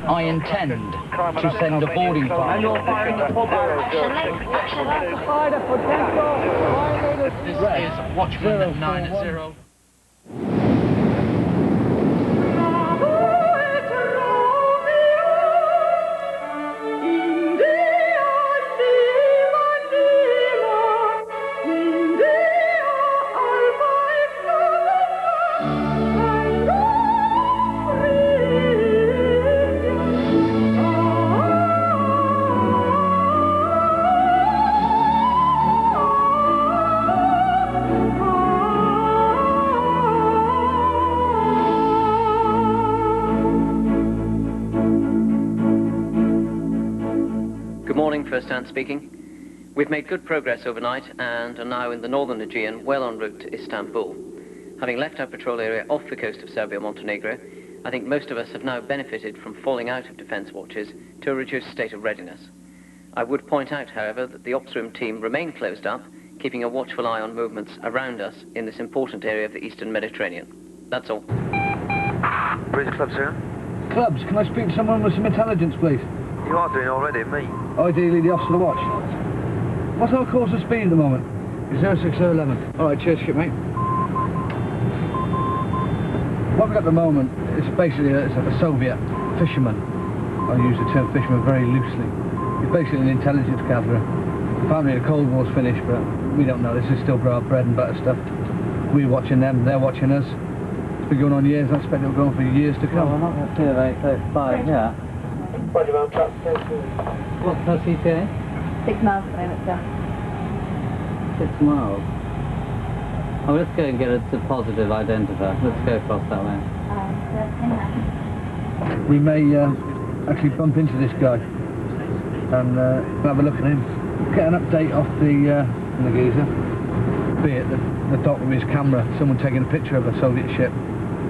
I intend to send a boarding party. This is Watchman 9-0. First hand speaking. We've made good progress overnight and are now in the northern Aegean, well en route to Istanbul. Having left our patrol area off the coast of Serbia-Montenegro, I think most of us have now benefited from falling out of defence watches to a reduced state of readiness. I would point out, however, that the ops room team remain closed up, keeping a watchful eye on movements around us in this important area of the Eastern Mediterranean. That's all. Bridge Club, sir? Clubs, can I speak to someone with some intelligence, please? You are doing already, me. Ideally, the officer of the watch. What's our course of speed at the moment? 06011. All right, cheers, shipmate. What we've got at the moment is basically a Soviet fisherman. I use the term fisherman very loosely. He's basically an intelligence gatherer. Apparently the Cold War's finished, but we don't know. This is still our bread and butter stuff. We're watching them, they're watching us. It's been going on years, I expect it'll go on for years to come. Well, we're not going to see a very close by, yeah. What's her CTA? 6 miles at the moment, sir. 6 miles. Oh, let's go and get a positive identifier. Let's go across that way. We may actually bump into this guy and have a look at him. Get an update off the geezer. Be it the dock with his camera, someone taking a picture of a Soviet ship.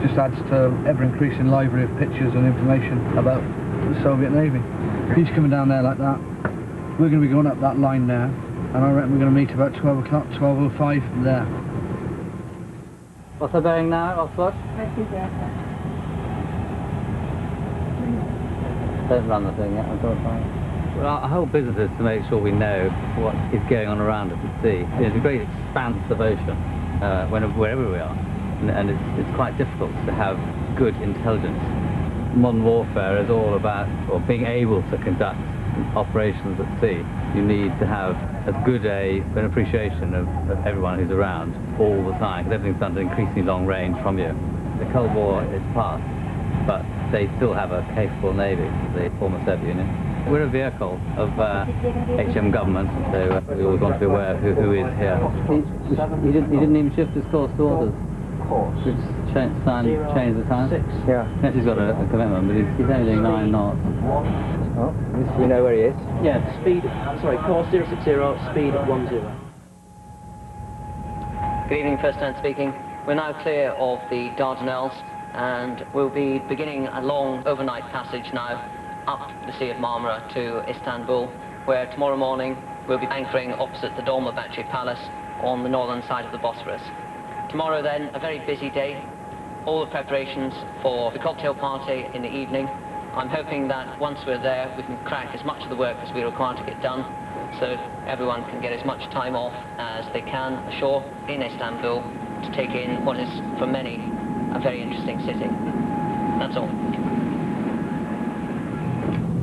Just adds to ever-increasing library of pictures and information about the Soviet Navy. He's coming down there like that. We're going to be going up that line now, and I reckon we're going to meet about 12 o'clock, 12:05 there. What's the bearing now, Oxford? Don't run the thing yet, I've got to find. Well, our whole business is to make sure we know what is going on around us at sea. There's a great expanse of ocean wherever we are, and it's quite difficult to have good intelligence. Modern warfare is all about being able to conduct operations at sea. You need to have as good an appreciation of everyone who's around all the time, because everything's done at increasingly long range from you. The Cold War is past, but they still have a capable navy, the former Soviet Union. We're a vehicle of HM government, so we always want to be aware of who is here. He didn't even shift his course towards us. We've changed the time. 6. Yeah. Yes, he's got a commitment, but he's only doing 9 knots. Oh, at least we know where he is. Yeah, speed, sorry, course 060, speed 10. Good evening, first hand speaking. We're now clear of the Dardanelles and we'll be beginning a long overnight passage now up the Sea of Marmara to Istanbul, where tomorrow morning we'll be anchoring opposite the Dolmabahce Palace on the northern side of the Bosphorus. Tomorrow then, a very busy day, all the preparations for the cocktail party in the evening. I'm hoping that once we're there, we can crack as much of the work as we require to get done, so everyone can get as much time off as they can ashore in Istanbul to take in what is, for many, a very interesting city. That's all.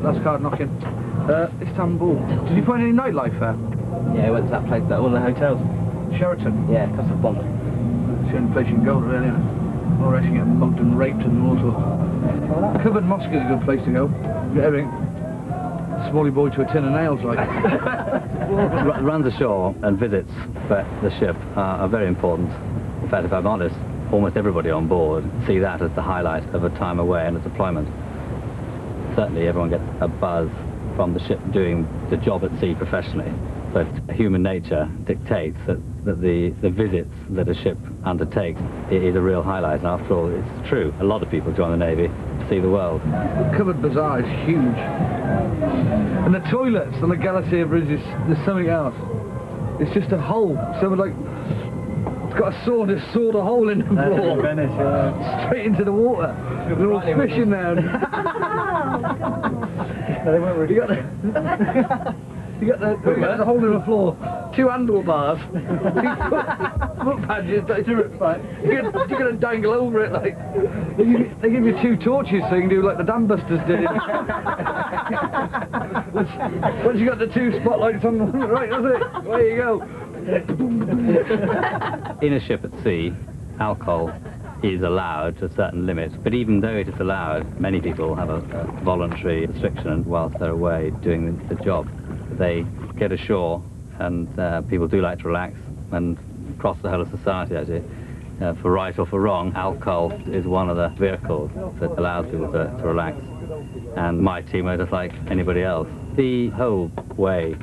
Last card knocking. Istanbul. Did you find any nightlife there? Yeah, I went to that place there, all the hotels. Sheraton? Yeah, Castle Bond. It's the only place you can go, really, isn't it? Or else you get mugged and raped and all sorts. Covered Mosque is a good place to go. Get everything. Smally boy to a tin of nails, like. Runs ashore and visits the ship are very important. In fact, if I'm honest, almost everybody on board see that as the highlight of a time away and a deployment. Certainly everyone gets a buzz from the ship doing the job at sea professionally, but human nature dictates that the visits that a ship undertakes is a real highlight, and after all, it's true. A lot of people join the Navy to see the world. The covered bazaar is huge. And the toilets on the Galatea Bridge, there's something else. It's just a hole. Someone like, it's got a sword, it's sawed a hole in the floor. Venice, straight into the water. They're all fishing there. No, they weren't really. You got the hole in the floor, 2 handlebars, 2 foot badges, that's right. You're going to dangle over it like. They give you 2 torches so you can do like the dam busters did. Once you got the 2 spotlights on the right, that's it. There you go. In a ship at sea, alcohol is allowed to a certain limit, but even though it is allowed, many people have a voluntary restriction whilst they're away doing the job. They get ashore, and people do like to relax, and across the whole of society actually, for right or for wrong, alcohol is one of the vehicles that allows people to relax. And my team are just like anybody else. The whole way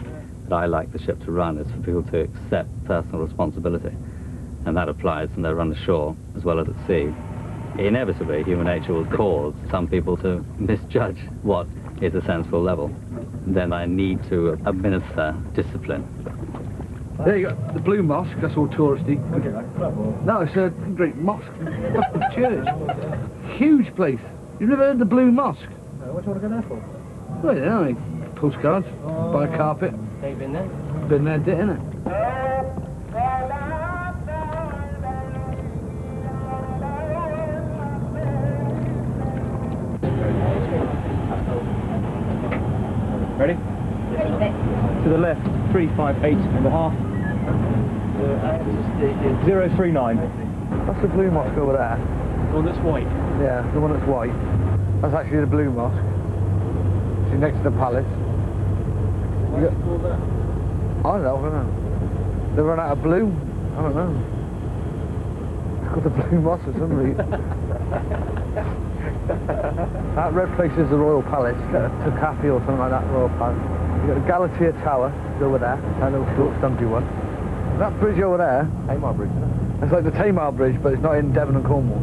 that I like the ship to run is for people to accept personal responsibility, and that applies when they run ashore as well as at sea. Inevitably, human nature will cause some people to misjudge what is a sensible level. Then I need to administer discipline. There you go, the Blue Mosque, that's all touristy. Okay, No, it's a great mosque, church. Huge place. You've never heard the Blue Mosque? no, what do you want to go there for? Well, you know, postcards, buy a carpet. They've been there. Been there, did innit? Ready? To the left, 358.5. 039. That's the Blue Mosque over there. The one that's white. Yeah, the one that's white. That's actually the Blue Mosque. It's next to the palace. I don't know. They run out of blue. I don't know. It's called the Blue Mosque for some reason. That red place is the Royal Palace, Takafi or something like that, Royal Palace. You've got the Galatea Tower, is over there, that little short stumpy one. That bridge over there, Tamar Bridge, isn't it? it's like the Tamar Bridge, but it's not in Devon and Cornwall.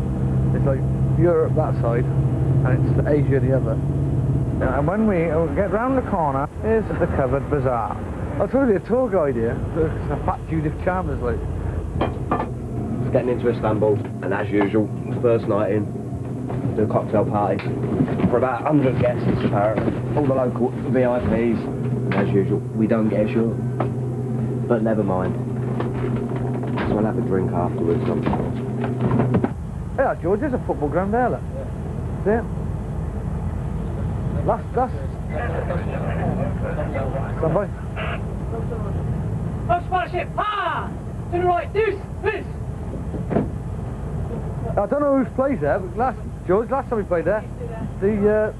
It's like Europe that side, and it's Asia the other. And when we get round the corner, here's the covered bazaar. I told you a tour guide here, it's a fat Judith Chalmers, like. Just getting into Istanbul, and as usual, first night in, do a cocktail party for about 100 guests apparently, all the local VIPs, and as usual, we don't get ashore, but never mind. So we'll have a drink afterwards, I'm sure. Yeah, George, there's a football ground there, look. See it? That's... Stand by. Oh, Spotship! Ha! To the right, deuce! This! I don't know who's plays there, but last time we played there, the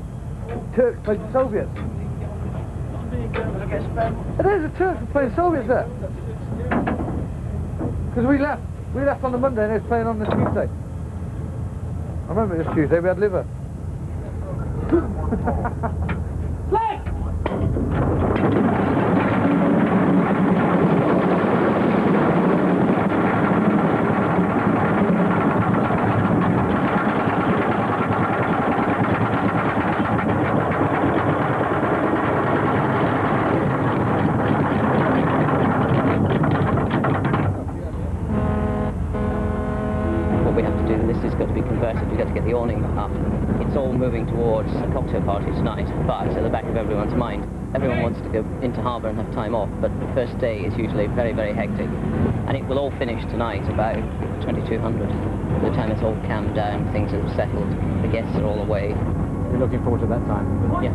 Turks played the Soviets. It is, the Turks were playing Soviets there. Because we left on the Monday and they was playing on the Tuesday. I remember it was Tuesday, we had liver. Flag! We've got to get the awning up. It's all moving towards a cocktail party tonight, but at the back of everyone's mind, everyone wants to go into harbour and have time off, but the first day is usually very, very hectic. And it will all finish tonight about 2200. By the time it's all calmed down, things have settled, the guests are all away. You're looking forward to that time? Yeah.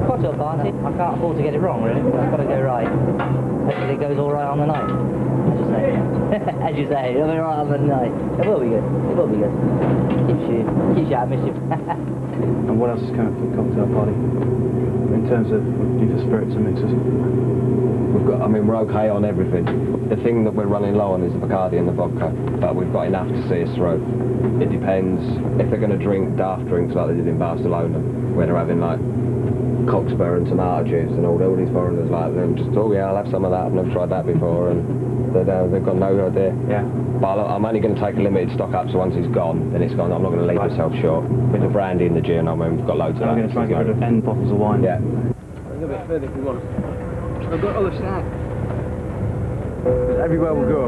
Cocktail party, I can't afford to get it wrong really, it's got to go right. Hopefully it goes all right on the night, as you say. As you say, it'll be right on the night. It will be good, it will be good. Keeps you out of mischief. And what else is coming for the cocktail party? In terms of for spirits and mixers? We're okay on everything. The thing that we're running low on is the Bacardi and the vodka, but we've got enough to see us through. It depends if they're going to drink daft drinks like they did in Barcelona, where they're having like cockspur and tomato juice and all these foreigners like them just, oh yeah, I'll have some of that, I've never tried that before, and they've got no idea. Yeah. But I'm only going to take a limited stock up, so once it's gone, then it's gone. I'm not going to leave myself short. With the brandy and the gin, we've got loads of that. I'm going to try and get rid of 10 bottles of wine. Yeah. A little bit further if we want. I've got other snack. Everywhere we go,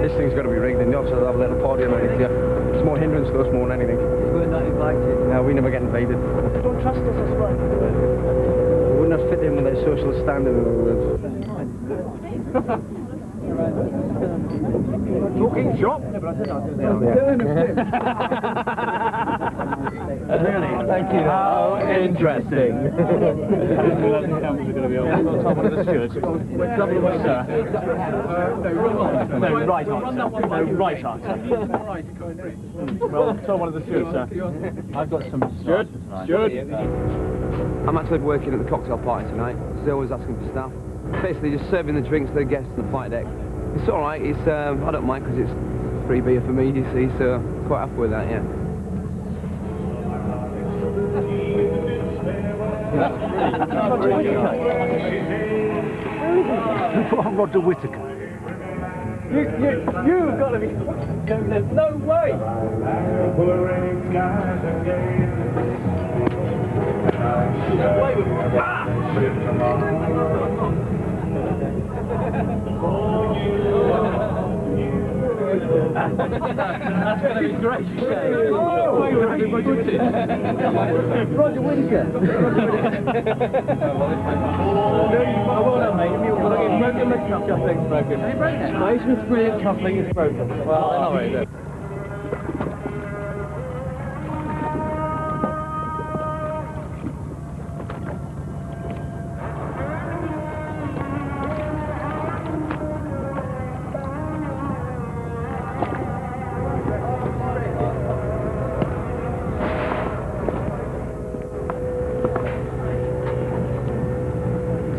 this thing's got to be rigged, and the officers have a little party on it. Yeah. It's more hindrance to us more than anything. We're not invited. No, we never get invaded. They don't trust us, that's why. We wouldn't have fit in with their social standard, in other words. Talking shop? Really? Thank you. How interesting. No, right answer. No, right answer. Well, tell one of the stewards, sir. I've got some Steward? Steward? I'm actually working at the cocktail party tonight, so they're always asking for staff. Basically just serving the drinks to the guests on the flight deck. It's alright, it's, I don't mind because it's free beer for me, you see, so quite happy with that, yeah. Roger Whittaker. You've got to be... There's no way! That's going to be great, you say. Roger Whittaker. HMS Brilliant coupling is broken. Well, they're not very good.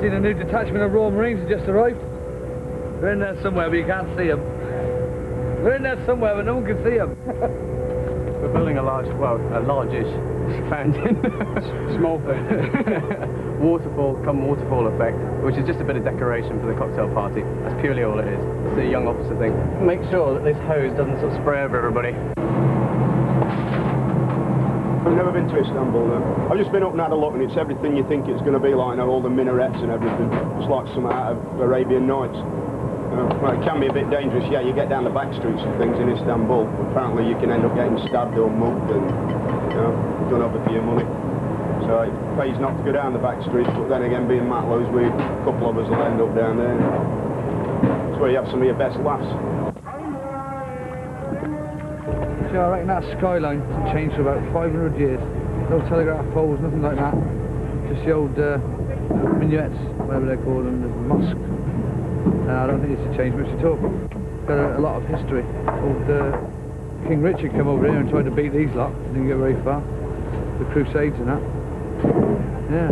Seen a new detachment of Royal Marines has just arrived. They're in there somewhere, but you can't see them. They're in there somewhere, but no one can see them. We're building a large-ish fountain. Small fountain. Waterfall effect, which is just a bit of decoration for the cocktail party. That's purely all it is. It's a young officer thing. Make sure that this hose doesn't sort of spray over everybody. I've never been to Istanbul, though. I've just been up and had a look, and it's everything you think it's going to be like, you know, all the minarets and everything. It's like something out of Arabian Nights. Well, it can be a bit dangerous, yeah, you get down the back streets and things in Istanbul. Apparently you can end up getting stabbed or mugged and, you know, done over for your money. So it pays not to go down the back streets, but then again, being Matlows, a couple of us will end up down there. That's where you have some of your best laughs. See, I reckon that skyline hasn't changed for about 500 years. No telegraph poles, nothing like that. Just the old minuets, whatever they call them, the mosque. I don't think it's changed much at all. Got a lot of history. Old King Richard came over here and tried to beat these lot. Didn't get very far. The Crusades and that. Yeah.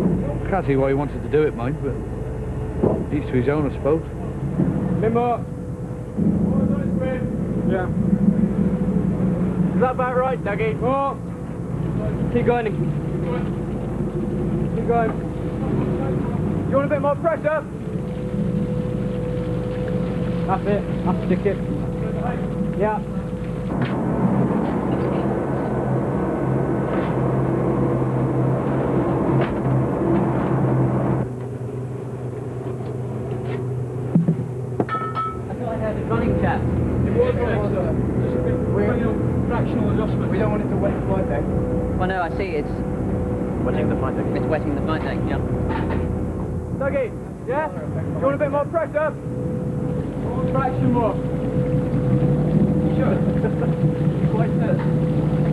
Can't see why he wanted to do it, mind, but each to his own, I suppose. Limbo. Yeah. Is that about right, Dougie? Oh. Keep going, Nicky. Keep going. You want a bit more pressure? That's it. That's stick it. Yeah. Running chat. Fractional adjustment. We don't want it to wet the flight deck. Well, no, I see it's Wetting the flight deck. it's wetting the flight deck. Yeah. Dougie, yeah? You want a bit more pressure? Fraction more. Sure. Quite nervous.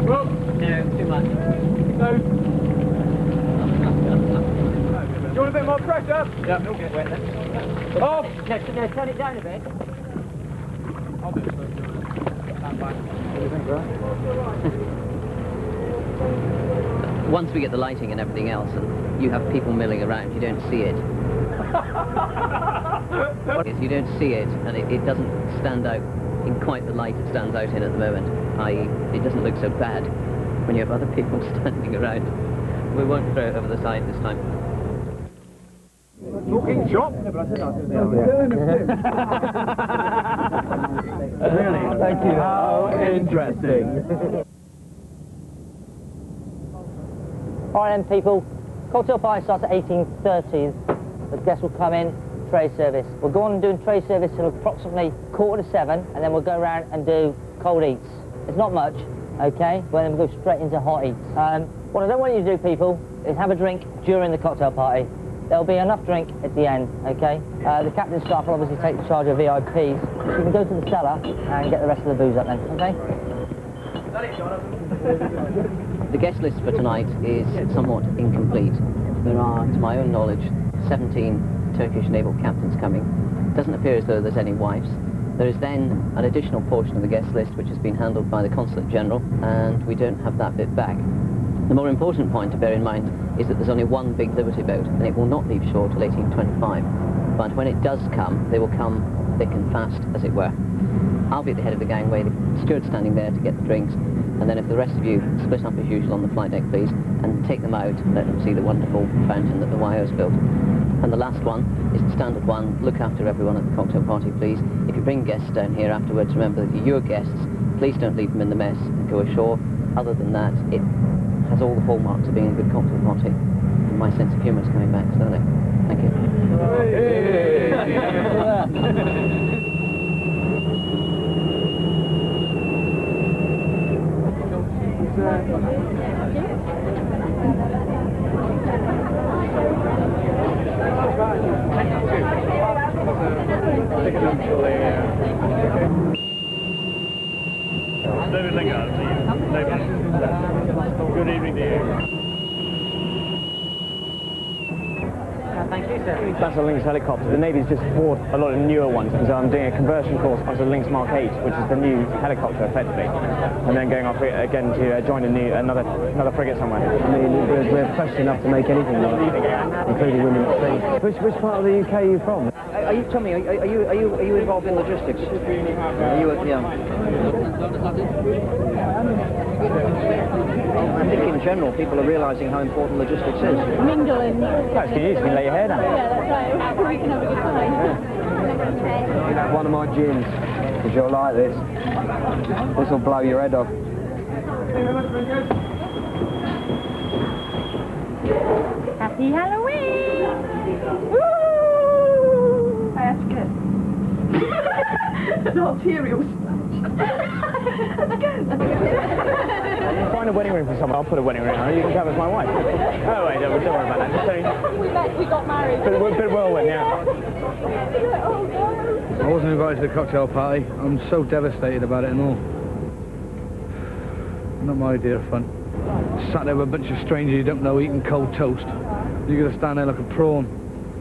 Well, No, too much. no. You want a bit more pressure? Yeah, it'll get wet then. Off! No, turn it down a bit. I'll do it. Stand by. What do you think, Grant? Once we get the lighting and everything else, and you have people milling around, you don't see it. You don't see it, and it doesn't stand out in quite the light it stands out in at the moment. I.e., it doesn't look so bad when you have other people standing around. We won't throw it over the side this time. Talking shop? Really? Thank you. How interesting. Alright then people, cocktail party starts at 18:30. The guests will come in, tray service. We'll go on and do tray service till approximately 6:45, and then we'll go around and do cold eats. It's not much, okay? Well, then we'll go straight into hot eats. What I don't want you to do, people, is have a drink during the cocktail party. There'll be enough drink at the end, okay? The captain's staff will obviously take charge of VIPs. You can go to the cellar and get the rest of the booze up then, okay? The guest list for tonight is somewhat incomplete. There are, to my own knowledge, 17 Turkish naval captains coming. It doesn't appear as though there's any wives. There is then an additional portion of the guest list which has been handled by the Consulate General, and we don't have that bit back. The more important point to bear in mind is that there's only one big Liberty boat, and it will not leave shore till 1825. But when it does come, they will come thick and fast, as it were. I'll be at the head of the gangway, the steward standing there to get the drinks, and then if the rest of you split up as usual on the flight deck, please, and take them out and let them see the wonderful fountain that the YO's built. And the last one is the standard one: look after everyone at the cocktail party, please. If you bring guests down here afterwards, remember that you're your guests. Please don't leave them in the mess and go ashore. Other than that, it has all the hallmarks of being a good cocktail party. And my sense of humour is coming back slowly. Thank you. Good evening to you. Thank you, sir. That's a Lynx helicopter. The Navy's just bought a lot of newer ones because I'm doing a conversion course onto Lynx Mark 8, which is the new helicopter, effectively, and then going off again to join another frigate somewhere. I mean, we're fresh enough to make anything work, including women at sea. Which part of the UK are you from? Are you, Tommy, are you involved in logistics? Are you, yeah. I think in general people are realising how important logistics is. Mingling. That's good, you can lay your hair down. Yeah, that's right. We can have a good time. Yeah. One of my gins, because you'll like this. This will blow your head off. Happy Halloween! Woo! That's good. Not cereals. Find a wedding ring for someone. I'll put a wedding ring on. You can come as my wife. Oh wait, don't worry about that. Just saying. We got married. Bit whirlwind, yeah. I wasn't invited to the cocktail party. I'm so devastated about it and all. Not my idea of fun. Sat there with a bunch of strangers you don't know eating cold toast. You're going to stand there like a prawn,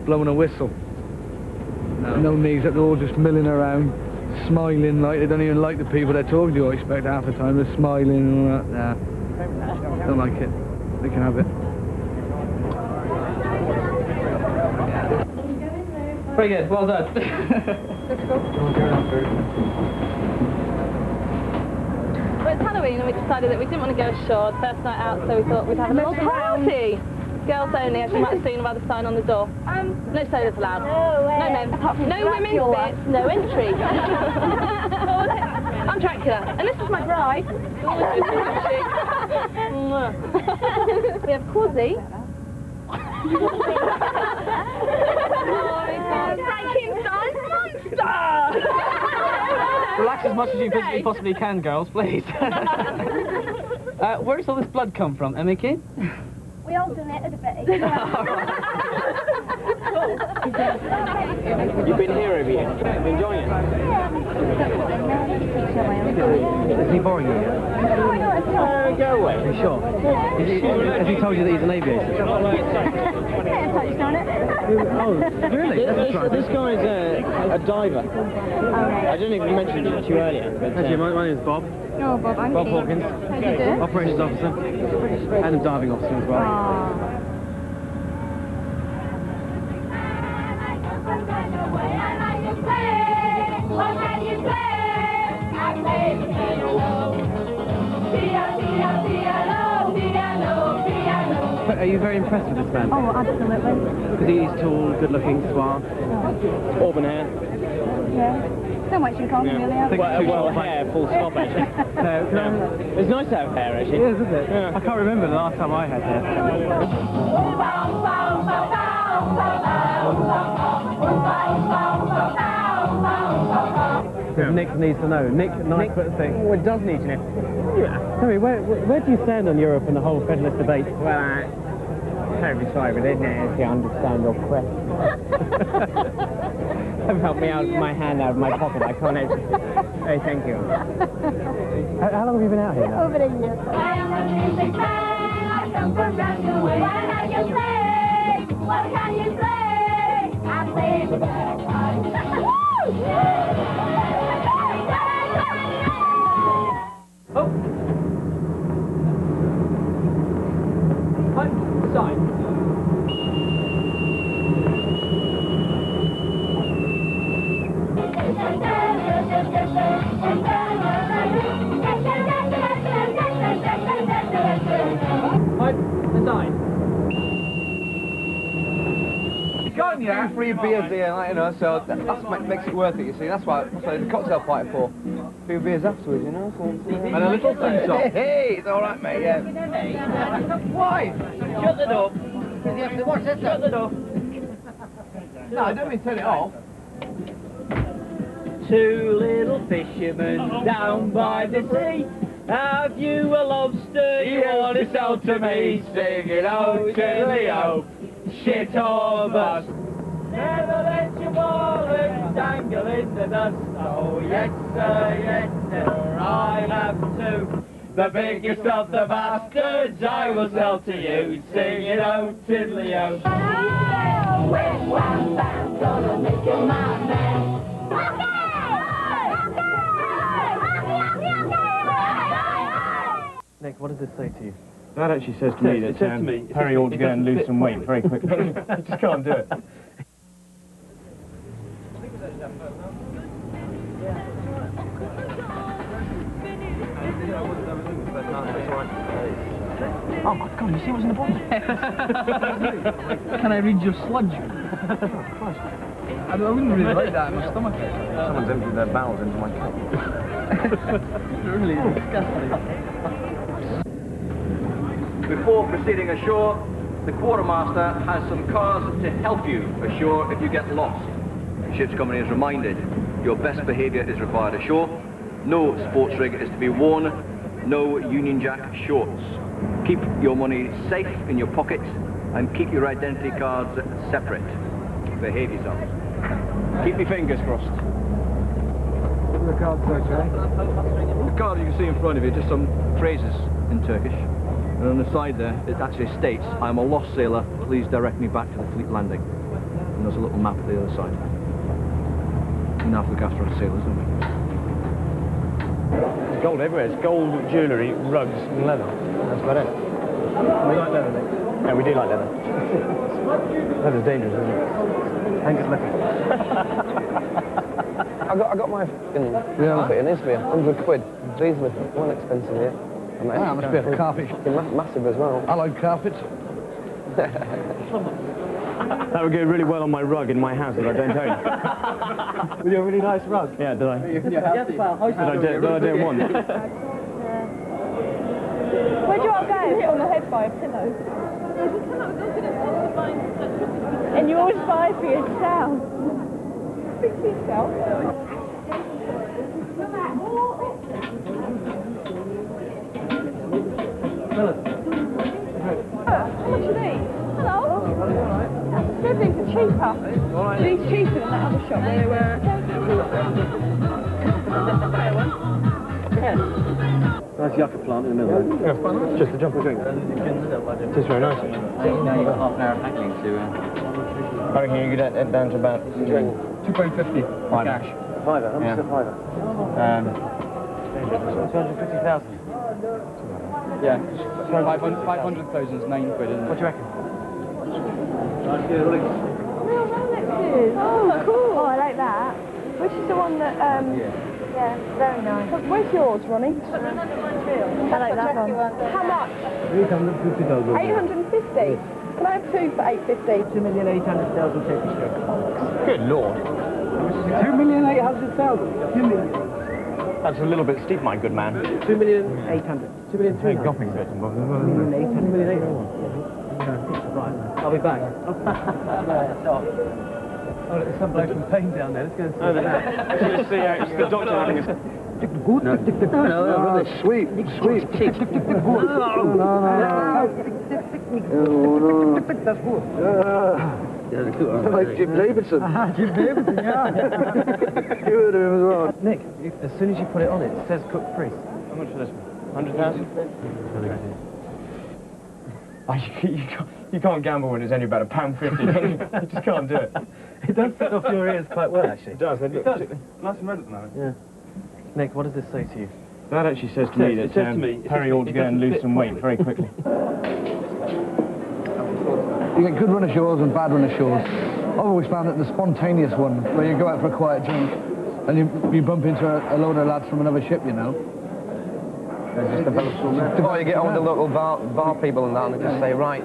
blowing a whistle. No knees, they're all just milling around, smiling like they don't even like the people they're talking to, I expect half the time. They're smiling and all that. Nah, don't like it. They can have it. Very good, well done. Well, it's Halloween and we decided that we didn't want to go ashore the first night out, so we thought we'd have a little party. Girls only, as you might have seen by the sign on the door. No sodas allowed. No way. No men. No women's bits, no entry. I'm Dracula, and this is my bride. We have Quazzy. Frankenstein's monster! Relax as much as you physically possibly can, girls, please. Where's all this blood come from, Mickey? We all donated a bit. You've been here over here. Enjoying it? Is he boring you? Go away. Are you sure? Has he told you that he's an aviator? Oh, really? This guy's a diver. I don't think we mentioned it to you earlier. But, Actually, my name's Bob. Oh, Bob, I'm Bob Hawkins. How do you do? Operations officer. And a diving officer as well. Are you very impressed with this man? Oh, absolutely. Because he's tall, good-looking, suave. Auburn hair. Yeah. So much in common, really. Well, hair, full stop, actually. It's nice to have hair, actually. It is, isn't it? Yeah. I can't remember the last time I had hair. Because Nick needs to know. Nick, thing. Well, it does need to know. Yeah. Tell me, where do you stand on Europe and the whole federalist debate? Well, I'm terribly sorry, but I didn't actually understand your question. Have helped me out, my hand out of my pocket. I can't actually. Hey, thank you. How long have you been out here now? Over a year. What can you say? I play the bagpipes. Oh! Side. Yeah, free beers here, like, you know, so that makes it worth it, you see. That's why the cocktail party for. A few beers afterwards, you know. So, And a little thing, so. Hey, it's all right, mate. Yeah. Why? Shut the door. What's this? Shut the door. No, I don't mean turn it off. Two little fishermen down by the sea. Have you a lobster you want to sell to me? Sing it out to Leo. Shit or bust. Never let your wallet dangle in the dust. Oh yes sir, I have two. The biggest of the bastards I will sell to you. Sing it out, tiddly-o. When one band's gonna make you my man. Nick, what does this say to you? That actually says to me that Perry ought to go and lose some weight very quickly. I just can't do it. Oh my god, you see what's in the bottle? Can I read your sludge? I wouldn't really like that in my stomach. Someone's emptied their bowels into my cup. Really disgusting. Before proceeding ashore, the quartermaster has some cars to help you ashore if you get lost. Ship's company is reminded your best behaviour is required ashore. No sports rig is to be worn. No Union Jack shorts. Keep your money safe in your pockets and keep your identity cards separate. Behave yourself. Keep your fingers crossed. What do the cards say, Charlie? The card you can see in front of you, just some phrases in Turkish. And on the side there, it actually states, I'm a lost sailor, please direct me back to the fleet landing. And there's a little map at the other side. We now have to look after our sailors, don't we? There's gold everywhere. It's gold jewellery, rugs and leather. That's about it. We like leather, Nick. Yeah, we do like leather. Leather's dangerous, isn't it? Angus looking. I got my carpet in Isbia, 100 quid. Easily, one expensive here. That must be a carpet. Massive as well. I like carpets. That would go really well on my rug in my house that I don't own. With your really nice rug. Yeah, did I? Did I do one? Where'd you all go? Hit on the head by a pillow. And you always buy for yourself. Speak for yourself. How much are these? Hello? These are cheaper. These cheaper than that other shop where they were. Nice yucca plant in the middle. Yeah, just a jumper drink. Tastes very nice. Now you've got half an hour of hacking to... I reckon you get it down to about £2.50 cash. Fiver. How much is a fiver? 250,000. Yeah, 500,000 is 9 quid, isn't it? What do you reckon? Oh, cool. Oh, I like that. Which is the one that, yeah, very nice. Where's yours, Ronnie? I like that one. How much? 850,000. 850? Can I have two for 850? 2,800,000 Turkish lira. Good lord. 2,800,000. 2 million. That's a little bit steep, my good man. 2,800,000. 2,300,000. Very gopping bit. 2,800,000. Right. I'll be back. Oh, there's some bloke in pain down there. Let's go and see. Let's see how it's the doctor having a... No, rubbish. Sweet. That's good. Like Jim Davidson. Jim Davidson, yeah. You heard of him as well. Nick, as soon as you put it on, it says cooked fish. How much for this one? 100,000? You can't gamble when it's only about £1.50. You just can't do it. It does set off your ears quite well, actually. It does. It does. Nice and red at the moment. Yeah. Nick, what does this say to you? That actually says to me that Perry ought to go and lose some weight very quickly. You get good run ashores and bad run ashores. I've always found that the spontaneous one, where you go out for a quiet drink and you bump into a load of lads from another ship, you know. Just develops from there. Or you get on with the local bar people and that, and they just say, right,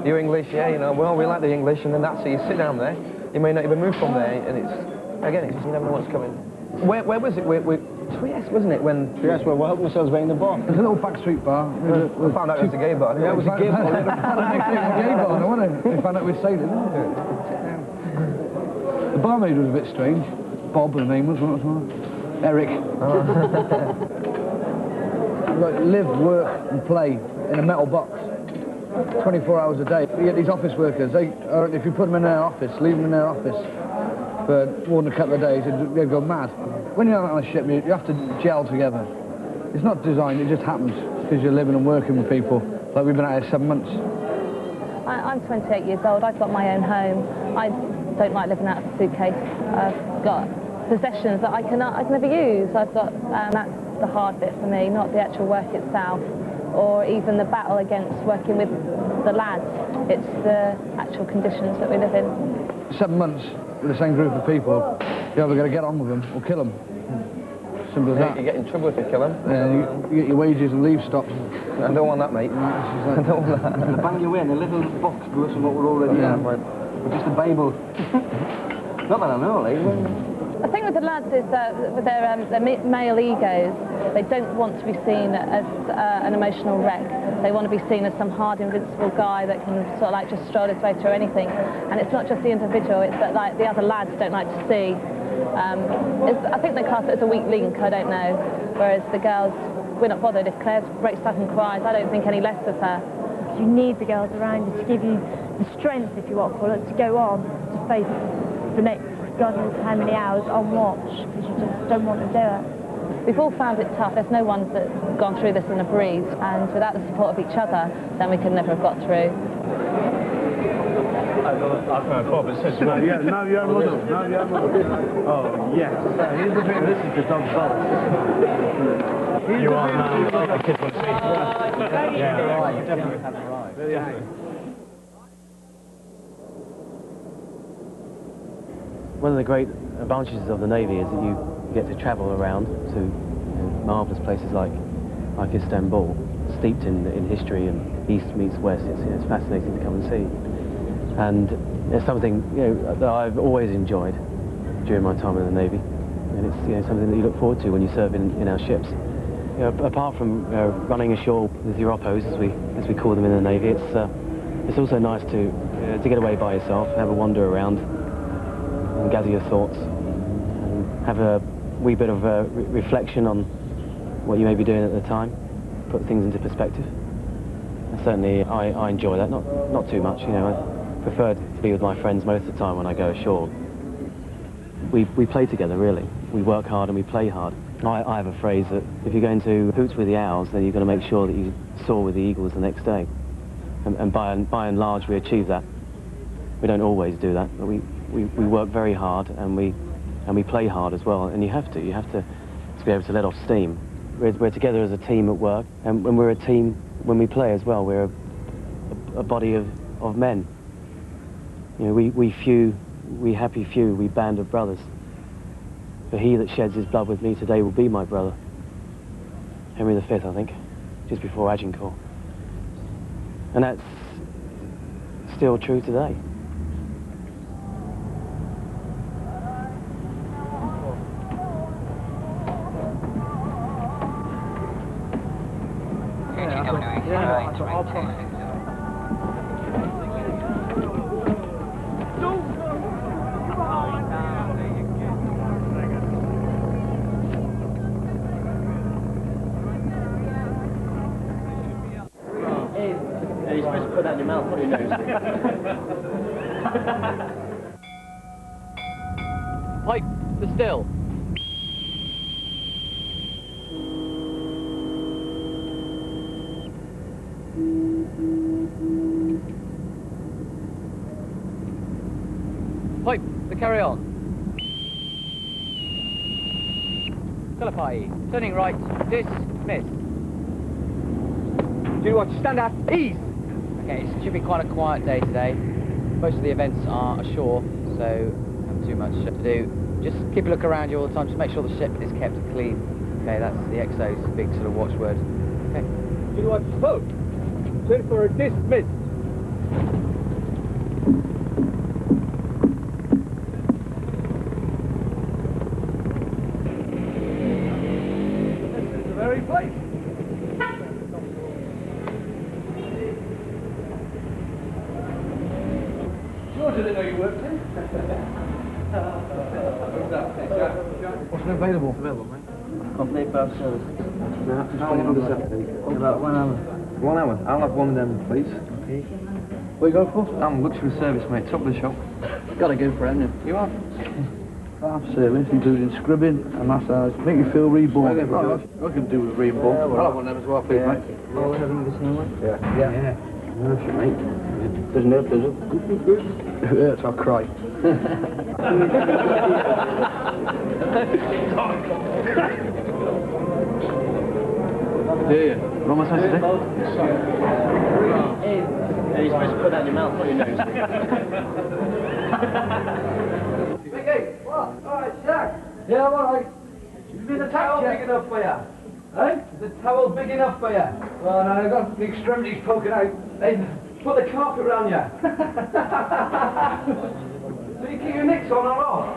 you English, yeah, you know, well, we like the English, and then that's it. You sit down there, you may not even move from there, and it's, again, you never know what's coming. Where was it? Trieste, wasn't it? When Trieste, where we're helping ourselves being the bar. There's a little backstreet bar. We found out it was a gay bar. Yeah, it was a gay bar. It was a gay bar, wasn't it? We found out we stayed in it. The barmaid was a bit strange. Bob, the name was, what was it? Eric. Like, live, work and play in a metal box 24 hours a day. You get these office workers, if you put them in their office, leave them in their office for more than a couple of days, they'd go mad. When you're on a ship, you have to gel together. It's not designed, it just happens because you're living and working with people. Like we've been out here 7 months. I'm 28 years old, I've got my own home. I don't like living out of a suitcase. I've got possessions that I can never use. I've got, that's the hard bit for me, not the actual work itself, or even the battle against working with the lads. It's the actual conditions that we live in. 7 months with the same group of people, you're either going to get on with them or kill them. Simple as that. You get in trouble if you kill them. Yeah, you get your wages and leave stopped. I don't want that, mate. I don't want that. They bang you in, a little box worse than what we're already on. Just a Babel. Not that I know, like. The thing with the lads is that with their male egos, they don't want to be seen as an emotional wreck. They want to be seen as some hard, invincible guy that can sort of like just stroll his way through anything. And it's not just the individual, it's that like the other lads don't like to see. I think they class it as a weak link, I don't know. Whereas the girls, we're not bothered. If Claire breaks down and cries, I don't think any less of her. You need the girls around you to give you the strength, if you want to call it, to go on, to face the next God knows how many hours on watch, because you just don't want to do it. We've all found it tough. There's no one that's gone through this in a breeze, and without the support of each other, then we could never have got through. I've heard Bob, it says no. Yeah, no, you're mother. No, you're mother. Oh, yes. Here's the thing, this is the dog's box. You are now, the kids want to see. Yeah, you definitely have arrived. Yeah. One of the great advantages of the Navy is that you get to travel around to marvellous places like Istanbul, steeped in history and east meets west. It's fascinating to come and see. And it's something that I've always enjoyed during my time in the Navy, and it's something that you look forward to when you serve in our ships. Apart from running ashore with your oppos, as we call them in the Navy, it's also nice to get away by yourself, have a wander around, and gather your thoughts, and have a wee bit of reflection on what you may be doing at the time, put things into perspective. And certainly I enjoy that, not too much, I prefer to be with my friends most of the time when I go ashore. We play together, really. We work hard and we play hard. I have a phrase that if you're going to hoots with the owls, then you're going to make sure that you soar with the eagles the next day. And by and large, we achieve that. We don't always do that, but we work very hard and we play hard as well. And you have to be able to let off steam. We're together as a team at work, and when we're a team when we play as well. We're a body of men. We happy few, we band of brothers. For he that sheds his blood with me today will be my brother. Henry V, I think, just before Agincourt. And that's still true today. that in your mouth, what are you doing? Pipe to still. Pipe to carry on. Telepie, turning right, dismiss. Do you want to stand up? Ease! Okay, it should be quite a quiet day today. Most of the events are ashore, so not too much to do. Just keep a look around you all the time, just make sure the ship is kept clean. Okay, that's the XO's big sort of watchword. Okay. Do you want to vote? Turn for a dismiss. This is the very place. George, I didn't know you worked here. What's available? Available, mate. Complete bath service. How long does that take? About 1 hour. 1 hour? I'll have one of them, please. Okay. Where you going for? I'm luxury service, mate. Top of the shop. Got to go for it, haven't you? You are? Bath service, including scrubbing and massage. Make you feel reborn. Well, I can do with reborn. Yeah, well, I'll have one of them as well, please, mate. Oh, having the same one? Yeah. No, shit, mate. Doesn't hurt, does it? It hurts, I'll cry. Yeah. What am I supposed to do? Yeah, you're supposed to put that in your mouth, what are you doing? Hey, what? Alright, Jack. Yeah, I'm alright. Is the towel big enough for you? Eh? Is the towel big enough for you? Well, no, I've got the extremities poking out. Hey, put the carpet around you. So you keep your nicks on or off?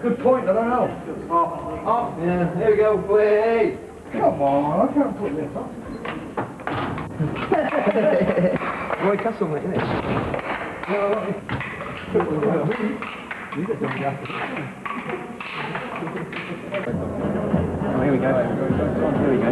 Good point, I don't know. Off. Off? Yeah, there we go. Wait. Come on, I can't put this on. Roy Castle, mate, isn't it? Oh, here we go. Here we go.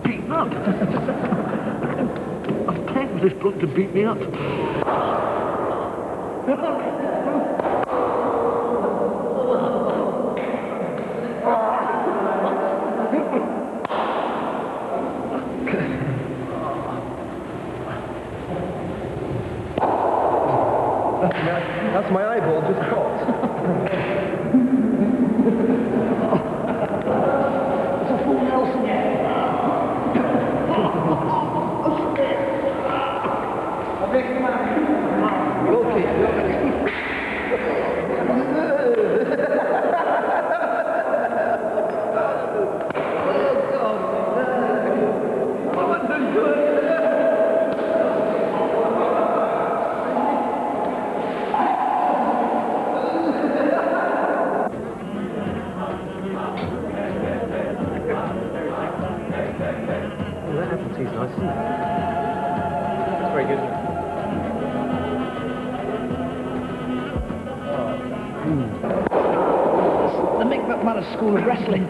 Beaten up. I'm paying for this bloke to beat me up. That's my eyeball just caught. It's a full Nelson. Tea's nice, isn't it? It's very good, isn't it? The Mick McManus School of Wrestling.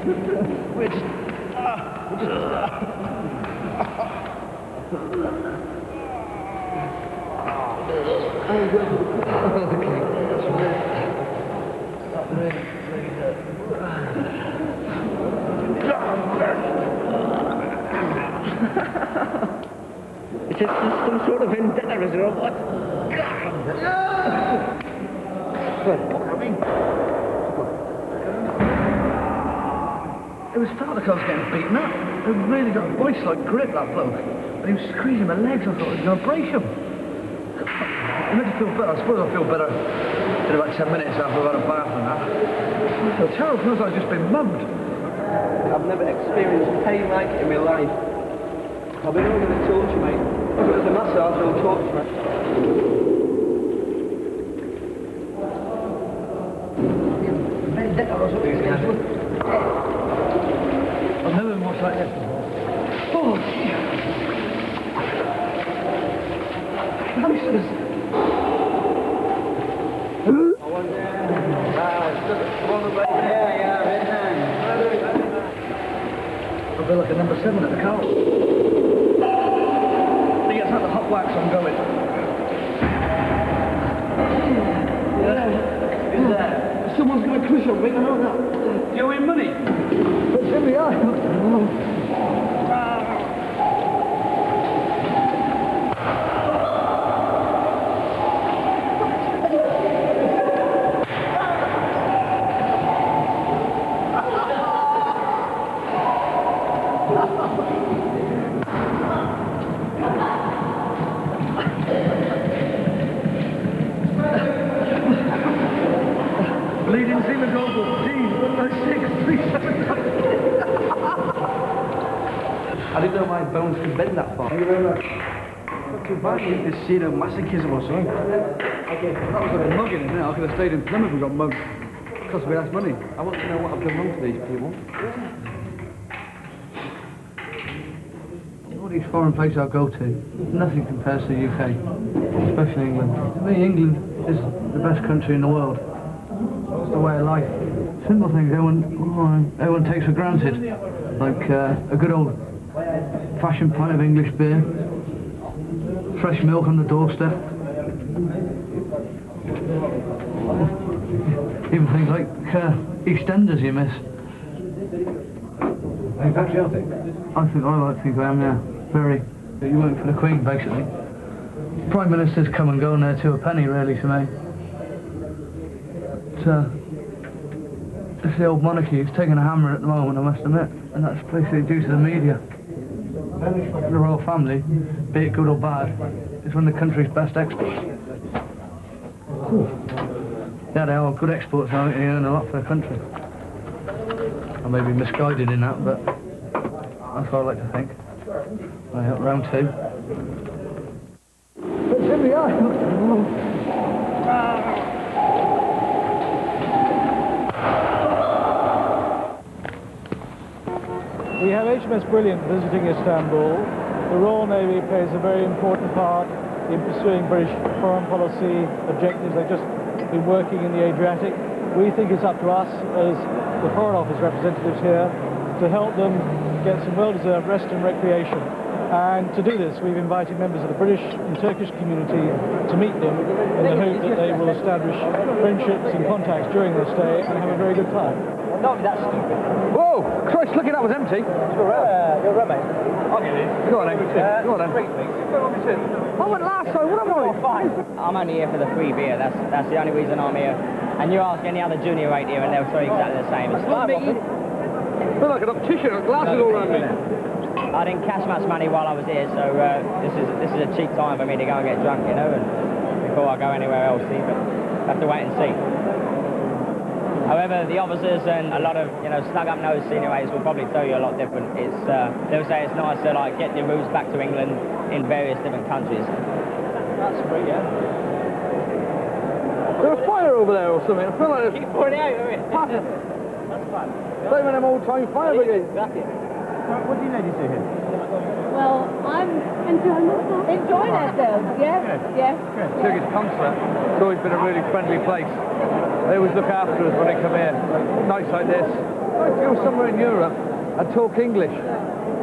We're just... It's just some sort of vendetta, is it, or what? It was felt like I was getting beaten up. He really got a voice-like grip, that bloke. And he was squeezing my legs. I thought I was going to break him. It made me feel better. I suppose I feel better in about 10 minutes after I've had a bath and that. I feel terrible. It feels like I've just been mugged. I've never experienced pain like it in my life. I've been over the torture, mate. If it was a massage, no torture, mate. I've never been watched like this before. Oh. Nonsense. I'll be like a number 7 at the car. He gets out the hot wax, I'm going. Is there? Someone's going to crush on me, I know that. You win money? It's in the eye. Bleeding Zima Global, D106, 37. I didn't know my bones could bend that far. Thank you very much. Not too bad, you just see no masochism or something. Okay. That was like a mug in it now. I could have stayed in Plymouth and got mugged. Cost me less money. I want to know what I've done wrong to these people. All these foreign places I go to, nothing compares to the UK, especially England. To me, England is the best country in the world. It's the way of life. Simple things everyone takes for granted, like a good old fashioned pint of English beer, fresh milk on the doorstep, even things like EastEnders you miss. Are you patriotic? I like to think I am, yeah. Very. You work for the Queen, basically. Prime Ministers come and go, and they're to a penny, really, to me. It's the old monarchy. It's taking a hammer at the moment, I must admit, and that's basically due to the media. The royal family, be it good or bad, is one of the country's best exports. Yeah, they are good exports. I think they earn a lot for the country. I may be misguided in that, but that's what I like to think. Right, up round 2. It's in the eye. We have HMS Brilliant visiting Istanbul. The Royal Navy plays a very important part in pursuing British foreign policy objectives. They've just been working in the Adriatic. We think it's up to us as the Foreign Office representatives here to help them get some well-deserved rest and recreation. And to do this, we've invited members of the British and Turkish community to meet them in the hope that they will establish friendships and contacts during their stay and have a very good time. Don't be that stupid. Whoa! Christ, look at that was empty. You're right, mate. I'll get it. Go on then. Go on then. I went last time, what am I? I'm only here for the free beer. That's the only reason I'm here. And you ask any other junior rate here, and they'll tell you exactly the same. It's I feel like an optician. Glasses all around me. I didn't cash much money while I was here, so this is a cheap time for me to go and get drunk, you know, and before I go anywhere else, see, but I have to wait and see. However, the officers and a lot of, snug-up-nosed senior rates will probably tell you a lot different. They'll say it's nice to, get your moves back to England in various different countries. That's great, yeah. There's a fire over there or something. I feel like Keep pouring out, That's fun. Same an old-time fire brigade. Exactly. What do you ladies do here? Well, I'm enjoying ourselves, yeah. Turkish consulate. It's always been a really friendly place. They always look after us when they come here. Nights like this. I'd go somewhere in Europe and talk English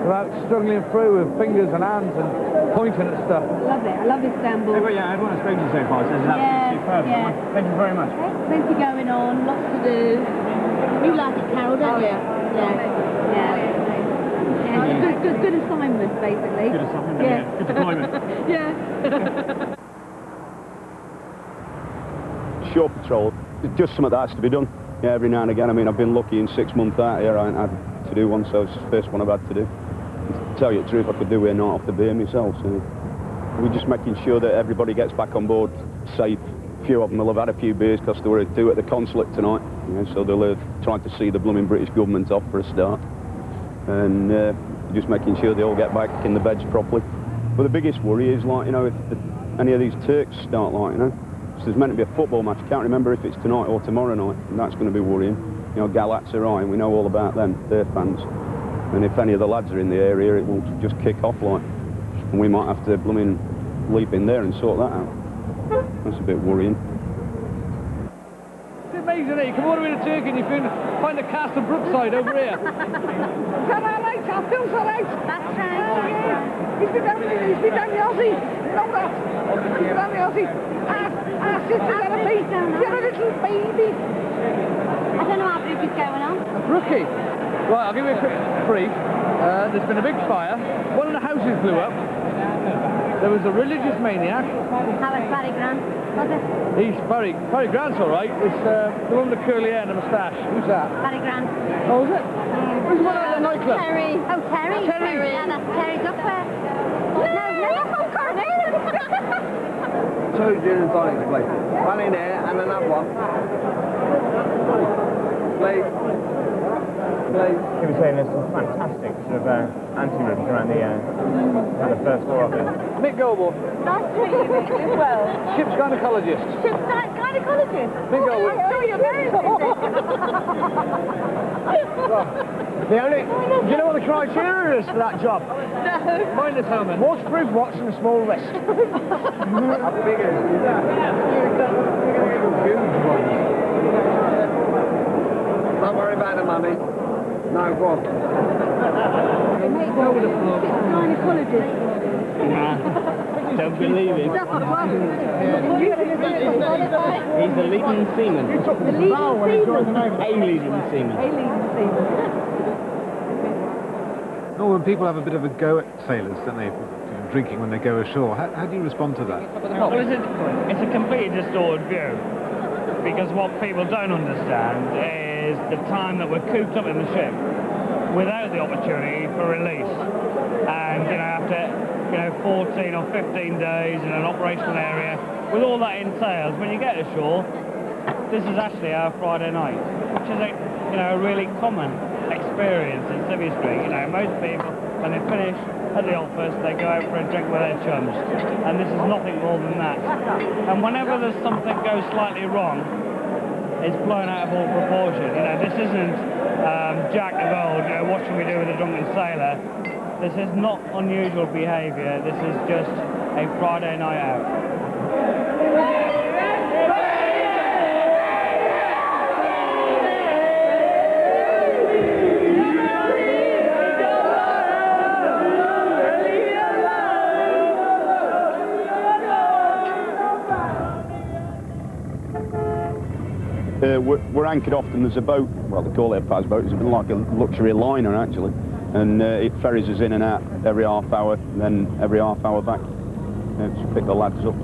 without struggling through with fingers and hands and pointing at stuff. Love it. I love Istanbul. Everyone has spoken to you so far says it's absolutely superb. Yeah. Thank you very much. Plenty going on, lots to do. You like it, Carol, don't you? Yeah. Good assignment, basically. Good assignment, yeah. Good deployment. Yeah. Shore patrol, it's just something that has to be done. Yeah, every now and again. I mean, I've been lucky in 6 months out here. I haven't had to do one, so it's the first one I've had to do. And to tell you the truth, I could do it night off the beer myself. So we're just making sure that everybody gets back on board safe. A few of them will have had a few beers because there were 2 at the consulate tonight. So they'll trying to see the blooming British government off for a start. And just making sure they all get back in the beds properly. But the biggest worry is, if any of these Turks start, so there's meant to be a football match. I can't remember if it's tonight or tomorrow night, and that's going to be worrying. Galatasaray, we know all about them, their fans. And if any of the lads are in the area, it will just kick off like. And we might have to blooming leap in there and sort that out. That's a bit worrying. It's amazing, eh? You come all the way to Turkey and you find a Castle Brookside over here. Is that all right? Our Phil's all right? That's right. Oh, yeah. He's been down the Aussie. Know that? He's been down the Aussie. Our sister's had a baby. She's a little baby. I don't know how big is going on. A brookie? Right, I'll give you a quick brief. There's been a big fire. One of the houses blew up. There was a religious maniac. How was Barry Grant? Was it? He's Barry Grant's all right. It's the one with the curly hair and the moustache. Who's that? Barry Grant. Oh, is it? Who's the one at the nightclub? Terry. Oh, Terry. Terry. Yeah, that's Terry Duckworth. No, oh, Cornelius. Two gin and tonics, please. One in here and another one. Please. Please. He was saying there's some fantastic sort of anterooms around the first floor of it. Mick Goldwell. Nice to meet you, Mick, as well. Ship's gynecologist. Ship's gynecologist? Mick Goldwell. Oh, you're very The only, do you know what the criteria is for that job? No. Mind us, Helmet. Waterproof watch and a small wrist. How big is it? Huge ones. Don't worry about the money. No, go on. Gynecologist. Nah, don't believe it. He's a leading seaman. The leading seaman. A leading seaman. A leading seaman. Oh, when people have a bit of a go at sailors, don't they? Drinking when they go ashore. How do you respond to that? Well, it's a completely distorted view. Because what people don't understand is the time that we're cooped up in the ship without the opportunity for release. And, after, 14 or 15 days in an operational area, with all that entails, when you get ashore, this is actually our Friday night, which is a really common experience in Civvy Street. Most people, when they finish at the office, they go out for a drink with their chums, and this is nothing more than that. And whenever there's something goes slightly wrong, it's blown out of all proportion. This isn't Jack of old, what should we do with a drunken sailor? This is not unusual behaviour, this is just a Friday night out. We're anchored off and there's a boat, well they call it a pass boat, it's like a luxury liner actually, and it ferries us in and out every half hour, and then every half hour back. Just pick the lads up.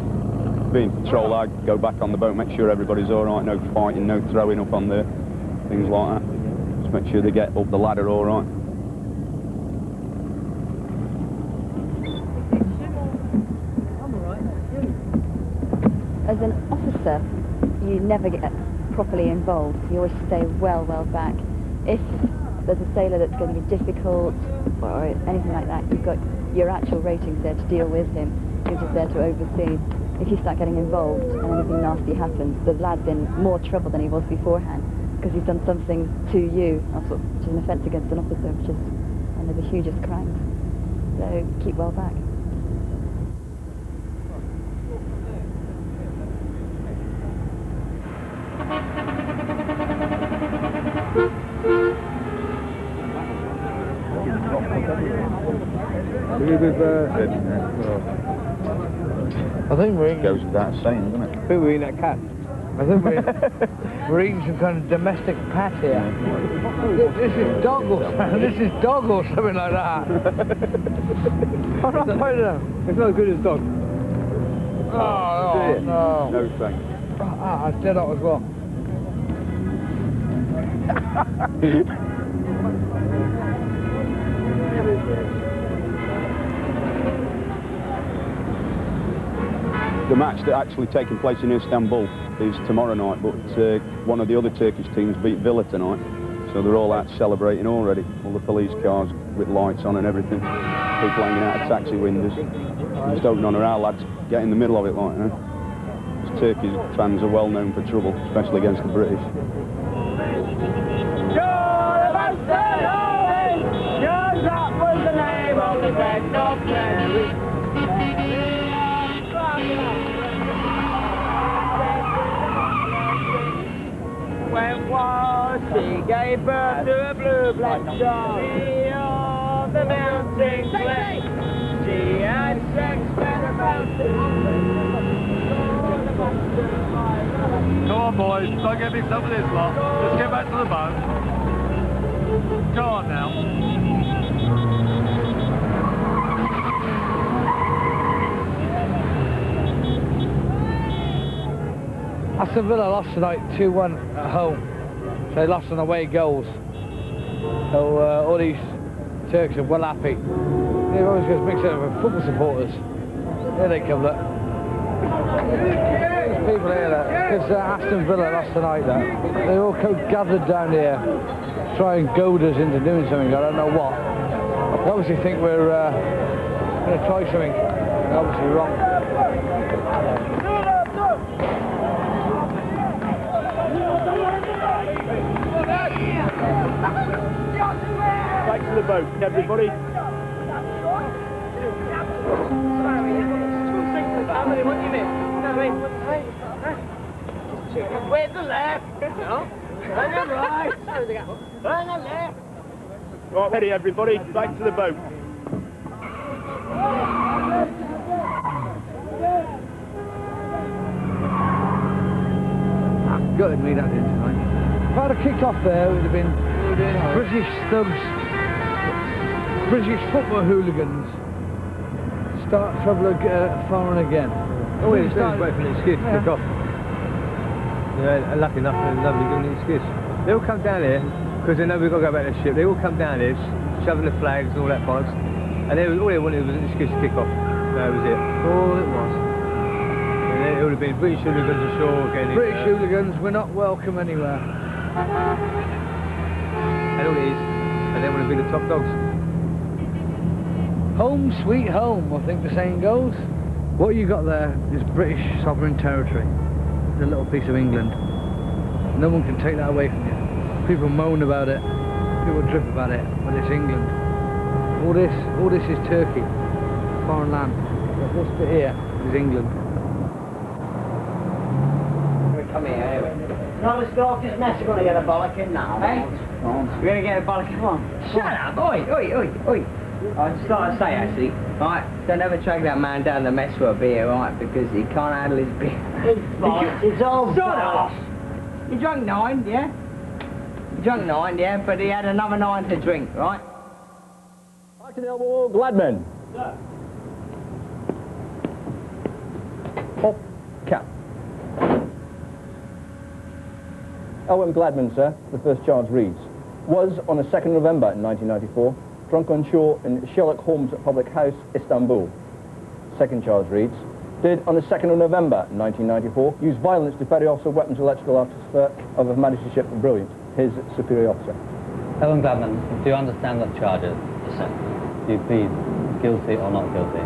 Being patrol, I go back on the boat, make sure everybody's alright, no fighting, no throwing up on there, things like that. Just make sure they get up the ladder alright. As an officer, you never get properly involved. You always stay well back. If there's a sailor that's going to be difficult or anything like that, you've got your actual ratings there to deal with him. You're just there to oversee. If you start getting involved and anything nasty happens, the lad's in more trouble than he was beforehand because he's done something to you, which is an offence against an officer, which is one of the hugest crimes. So keep well back. I think we're eating... Goes without saying, doesn't it? I think we're eating that cat. I think we're eating some kind of domestic pat here. This is dog or something. This is dog or something like that. I don't know. It's not as good as dog. Oh, no. No thanks. I did that as well. The match that's actually taking place in Istanbul is tomorrow night, but one of the other Turkish teams beat Villa tonight, so they're all out celebrating already. All the police cars with lights on and everything, people hanging out of taxi windows. Just hoping on our lads get in the middle of it, like, Because Turkish fans are well known for trouble, especially against the British. That was the name of the dead documentary. When was she gave birth to a blue black dog? On the mountain cliff. She had sex with a mountain. Come on, boys, don't get mixed up with this lot. Let's get back to the boat. Go on now. Aston Villa lost tonight 2-1 at home. So they lost on away goals. So all these Turks are well happy. They've always got mixed up with football supporters. Here they come, look. There's people here, look. Because Aston Villa lost tonight, look. They all gathered down here to try and goad us into doing something. I don't know what. They obviously think we're going to try something. They're obviously wrong. Back to the boat, everybody. What do you mean? Where's the left? No. And the right. And the left. Right, ready, everybody. Back to the boat. Gutted me that did tonight. If I'd have kicked off there, it would have been British thugs, British football hooligans start trouble foreign again. All we do is wait for an excuse to kick off. Lucky enough, they're lovely giving an excuse. They all come down here because they know we've got to go back to the ship. They all come down here, shoving the flags and all that bollocks. And all they wanted was an excuse to kick off. That was it. All it was. And it would have been British hooligans ashore again. British hooligans, we're not welcome anywhere. And all it is, and they want to be the top dogs. Home sweet home, I think the saying goes. What you got there is British sovereign territory. It's a little piece of England. No one can take that away from you. People moan about it, people drip about it, but it's England. All this is Turkey, foreign land. But this bit here is England. Come here, anyway. No, let's go off this mess. We're going to get a bollock in now. Hey? We're going to get a bollock. Come on. Shut up. Oi, oi, oi, oi. I just got to say, actually, right, don't ever track that man down the mess for a beer, right, because he can't handle his beer. It's all shut off. You drunk 9, yeah? You drunk 9, yeah, but he had another 9 to drink, right? Back to the elbow, Gladman. Sir. Pop, cap. Owen Gladman, sir, the first charge reads, was on the 2nd November in 1994, drunk on shore in Sherlock Holmes Public House, Istanbul. Second charge reads, did on the 2nd of November 1994 use violence to ferry officer weapons electrical officer of Her Majesty's ship Brilliant, his superior officer. Owen Gladman, do you understand the charges? Yes, sir. Do you plead guilty or not guilty?